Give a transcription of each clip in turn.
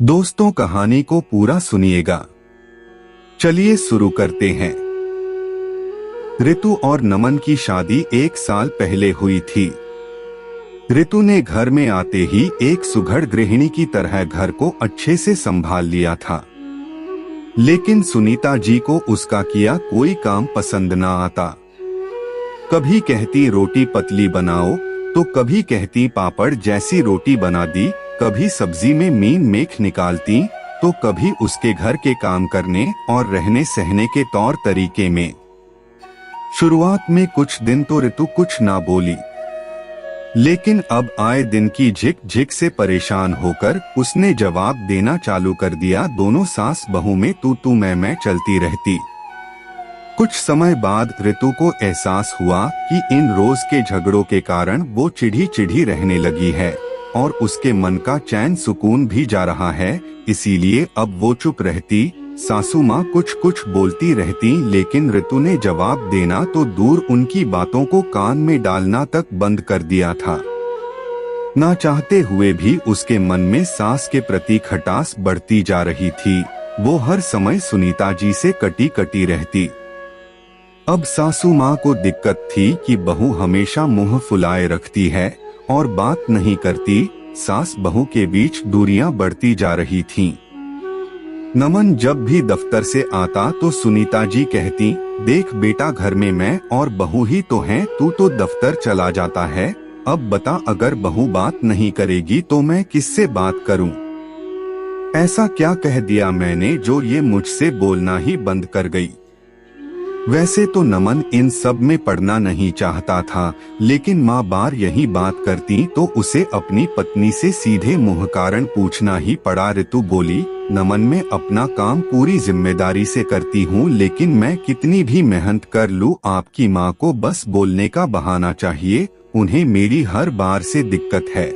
दोस्तों, कहानी को पूरा सुनिएगा। चलिए शुरू करते हैं। ऋतु और नमन की शादी 1 साल पहले हुई थी। ऋतु ने घर में आते ही एक सुघड़ गृहिणी की तरह घर को अच्छे से संभाल लिया था, लेकिन सुनीता जी को उसका किया कोई काम पसंद ना आता। कभी कहती रोटी पतली बनाओ तो कभी कहती पापड़ जैसी रोटी बना दी, कभी सब्जी में मीन मेख निकालती तो कभी उसके घर के काम करने और रहने सहने के तौर तरीके में। शुरुआत में कुछ दिन तो ऋतु कुछ ना बोली, लेकिन अब आए दिन की झिक झिक से परेशान होकर उसने जवाब देना चालू कर दिया। दोनों सास बहू में तू मैं चलती रहती। कुछ समय बाद ऋतु को एहसास हुआ कि इन रोज के झगड़ों के कारण वो चिढ़ी चिढ़ी रहने लगी है और उसके मन का चैन सुकून भी जा रहा है। इसीलिए अब वो चुप रहती। सासू माँ कुछ कुछ बोलती रहती, लेकिन ऋतु ने जवाब देना तो दूर, उनकी बातों को कान में डालना तक बंद कर दिया था। ना चाहते हुए भी उसके मन में सास के प्रति खटास बढ़ती जा रही थी। वो हर समय सुनीता जी से कटी कटी रहती। अब सासू माँ को दिक्कत थी कि बहू हमेशा मुंह फुलाए रखती है और बात नहीं करती। सास बहू के बीच दूरियां बढ़ती जा रही थीं। नमन जब भी दफ्तर से आता तो सुनीता जी कहती, देख बेटा, घर में मैं और बहू ही तो हैं, तू तो दफ्तर चला जाता है। अब बता, अगर बहू बात नहीं करेगी तो मैं किससे बात करूं? ऐसा क्या कह दिया मैंने जो ये मुझसे बोलना ही बंद कर गई? वैसे तो नमन इन सब में पड़ना नहीं चाहता था, लेकिन माँ बार यही बात करती तो उसे अपनी पत्नी से सीधे मुंह कारण पूछना ही पड़ा। ऋतु बोली, नमन, मैं अपना काम पूरी जिम्मेदारी से करती हूँ, लेकिन मैं कितनी भी मेहनत कर लूँ, आपकी माँ को बस बोलने का बहाना चाहिए। उन्हें मेरी हर बार से दिक्कत है।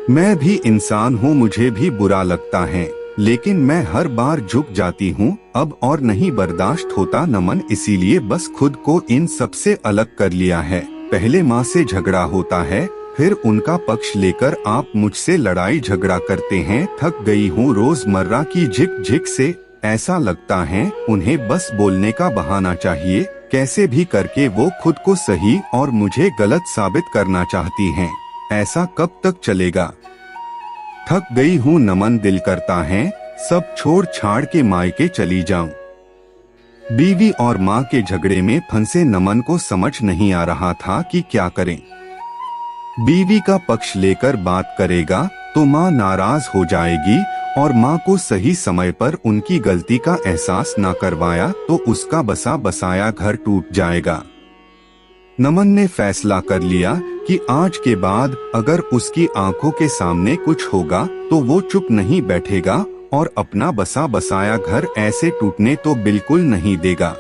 मैं भी इंसान हूँ, मुझे भी बुरा लगता है, लेकिन मैं हर बार झुक जाती हूँ। अब और नहीं बर्दाश्त होता नमन, इसीलिए बस खुद को इन सब से अलग कर लिया है। पहले माँ से झगड़ा होता है, फिर उनका पक्ष लेकर आप मुझसे लड़ाई झगड़ा करते हैं। थक गई हूँ रोजमर्रा की झिक झिक से। ऐसा लगता है उन्हें बस बोलने का बहाना चाहिए। कैसे भी करके वो खुद को सही और मुझे गलत साबित करना चाहती हैं। ऐसा कब तक चलेगा? थक गई हूँ नमन, दिल करता है सब छोड़ छाड़ के मायके चली जाऊं। बीवी और माँ के झगड़े में फंसे नमन को समझ नहीं आ रहा था कि क्या करें। बीवी का पक्ष लेकर बात करेगा तो माँ नाराज हो जाएगी, और माँ को सही समय पर उनकी गलती का एहसास ना करवाया तो उसका बसा बसाया घर टूट जाएगा। नमन ने फैसला कर लिया कि आज के बाद अगर उसकी आंखों के सामने कुछ होगा तो वो चुप नहीं बैठेगा और अपना बसा बसाया घर ऐसे टूटने तो बिल्कुल नहीं देगा।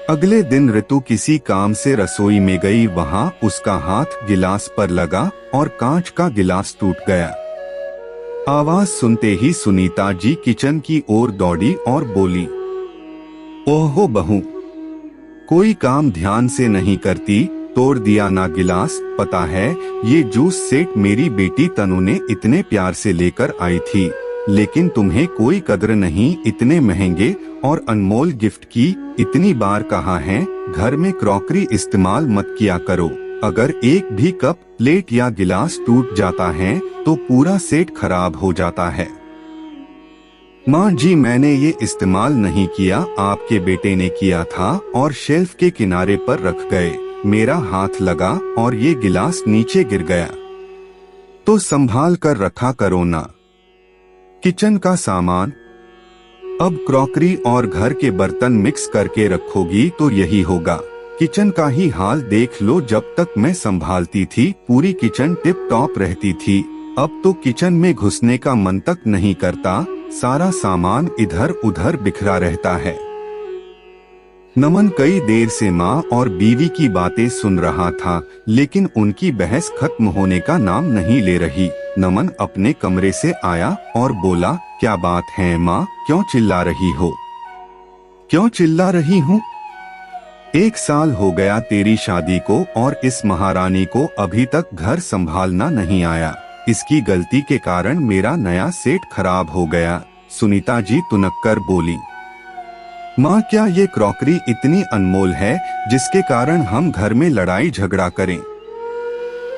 अगले दिन ऋतु किसी काम से रसोई में गई। वहां उसका हाथ गिलास पर लगा और कांच का गिलास टूट गया। आवाज सुनते ही सुनीता जी किचन की ओर दौड़ी और बोली, ओहो बहू, कोई काम ध्यान से नहीं करती, तोड़ दिया ना गिलास। पता है ये जूस सेट मेरी बेटी तनु ने इतने प्यार से लेकर आई थी, लेकिन तुम्हें कोई कदर नहीं। इतने महंगे और अनमोल गिफ्ट की इतनी बार कहा है घर में क्रॉकरी इस्तेमाल मत किया करो। अगर एक भी कप, प्लेट या गिलास टूट जाता है तो पूरा सेट खराब हो जाता है। माँ जी, मैंने ये इस्तेमाल नहीं किया, आपके बेटे ने किया था और शेल्फ के किनारे पर रख गए। मेरा हाथ लगा और ये गिलास नीचे गिर गया, तो संभाल कर रखा करो ना। किचन का सामान, अब क्रॉकरी और घर के बर्तन मिक्स करके रखोगी तो यही होगा। किचन का ही हाल देख लो, जब तक मैं संभालती थी पूरी किचन टिप टॉप रहती थी। अब तो किचन में घुसने का मन तक नहीं करता, सारा सामान इधर उधर बिखरा रहता है। नमन कई देर से माँ और बीवी की बातें सुन रहा था, लेकिन उनकी बहस खत्म होने का नाम नहीं ले रही। नमन अपने कमरे से आया और बोला, क्या बात है माँ, क्यों चिल्ला रही हो? क्यों चिल्ला रही हूँ? 1 साल हो गया तेरी शादी को और इस महारानी को अभी तक घर संभालना नहीं आया। इसकी गलती के कारण मेरा नया सेट खराब हो गया। सुनीता जी तुनक कर बोली। माँ, क्या ये क्रॉकरी इतनी अनमोल है जिसके कारण हम घर में लड़ाई झगड़ा करें?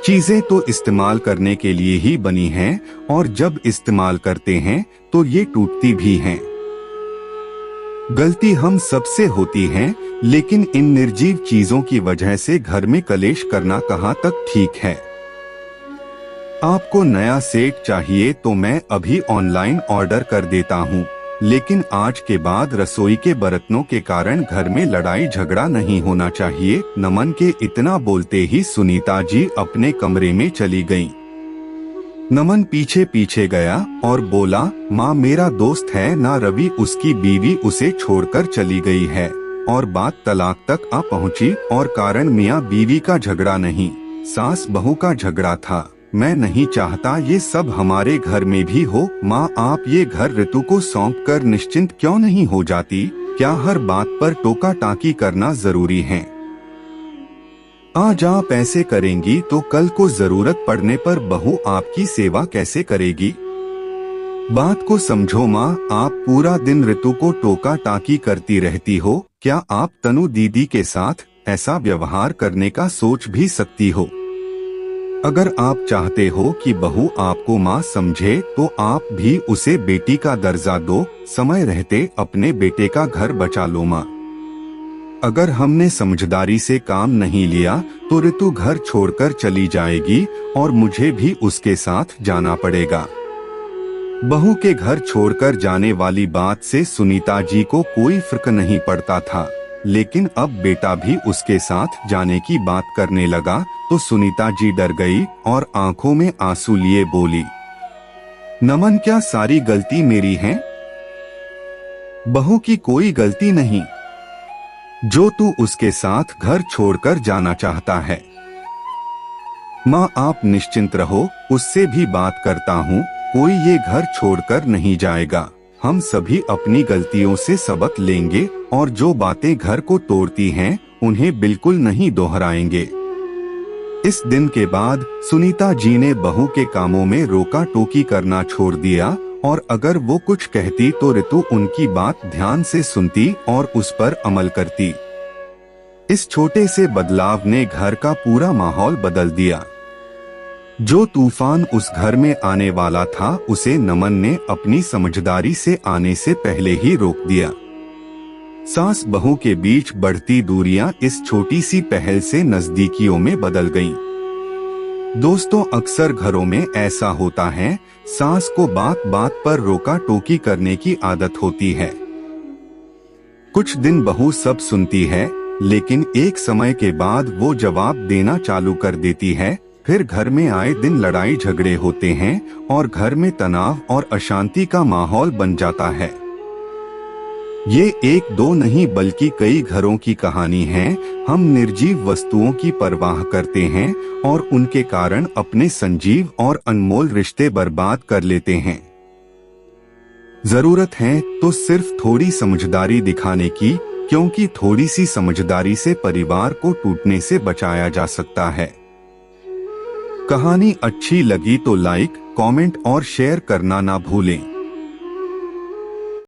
चीजें तो इस्तेमाल करने के लिए ही बनी हैं और जब इस्तेमाल करते हैं तो ये टूटती भी हैं। गलती हम सबसे होती है, लेकिन इन निर्जीव चीजों की वजह से घर में कलेश करना कहाँ तक ठीक है? आपको नया सेट चाहिए तो मैं अभी ऑनलाइन ऑर्डर कर देता हूँ, लेकिन आज के बाद रसोई के बर्तनों के कारण घर में लड़ाई झगड़ा नहीं होना चाहिए। नमन के इतना बोलते ही सुनीता जी अपने कमरे में चली गईं। नमन पीछे पीछे गया और बोला, माँ, मेरा दोस्त है ना रवि, उसकी बीवी उसे छोड़कर चली गई है और बात तलाक तक आ पहुँची और कारण मियाँ बीवी का झगड़ा नहीं, सास बहू का झगड़ा था। मैं नहीं चाहता ये सब हमारे घर में भी हो। माँ, आप ये घर ऋतु को सौंप कर निश्चिंत क्यों नहीं हो जाती? क्या हर बात पर टोका टाकी करना जरूरी है? आज आप ऐसे करेंगी तो कल को जरूरत पड़ने पर बहू आपकी सेवा कैसे करेगी? बात को समझो माँ, आप पूरा दिन ऋतु को टोका टाकी करती रहती हो। क्या आप तनु दीदी के साथ ऐसा व्यवहार करने का सोच भी सकती हो? अगर आप चाहते हो कि बहू आपको माँ समझे तो आप भी उसे बेटी का दर्जा दो। समय रहते अपने बेटे का घर बचा लो माँ। अगर हमने समझदारी से काम नहीं लिया तो ऋतु घर छोड़कर चली जाएगी और मुझे भी उसके साथ जाना पड़ेगा। बहू के घर छोड़कर जाने वाली बात से सुनीता जी को कोई फर्क नहीं पड़ता था, लेकिन अब बेटा भी उसके साथ जाने की बात करने लगा तो सुनीता जी डर गई और आंखों में आंसू लिए बोली, नमन, क्या सारी गलती मेरी है? बहू की कोई गलती नहीं, जो तू उसके साथ घर छोड़कर जाना चाहता है। माँ, आप निश्चिंत रहो, उससे भी बात करता हूँ, कोई ये घर छोड़कर नहीं जाएगा। हम सभी अपनी गलतियों से सबक लेंगे और जो बातें घर को तोड़ती हैं उन्हें बिल्कुल नहीं दोहराएंगे। इस दिन के बाद सुनीता जी ने बहू के कामों में रोका टोकी करना छोड़ दिया और अगर वो कुछ कहती तो ऋतु उनकी बात ध्यान से सुनती और उस पर अमल करती। इस छोटे से बदलाव ने घर का पूरा माहौल बदल दिया। जो तूफान उस घर में आने वाला था उसे नमन ने अपनी समझदारी से आने से पहले ही रोक दिया। सास बहू के बीच बढ़ती दूरियां इस छोटी सी पहल से नजदीकियों में बदल गईं। दोस्तों, अक्सर घरों में ऐसा होता है, सास को बात बात पर रोका टोकी करने की आदत होती है। कुछ दिन बहू सब सुनती है, लेकिन एक समय के बाद वो जवाब देना चालू कर देती है। फिर घर में आए दिन लड़ाई झगड़े होते हैं और घर में तनाव और अशांति का माहौल बन जाता है। ये एक दो नहीं बल्कि कई घरों की कहानी है। हम निर्जीव वस्तुओं की परवाह करते हैं और उनके कारण अपने संजीव और अनमोल रिश्ते बर्बाद कर लेते हैं। जरूरत है तो सिर्फ थोड़ी समझदारी दिखाने की, क्योंकि थोड़ी सी समझदारी से परिवार को टूटने से बचाया जा सकता है। कहानी अच्छी लगी तो लाइक, कमेंट और शेयर करना ना भूलें।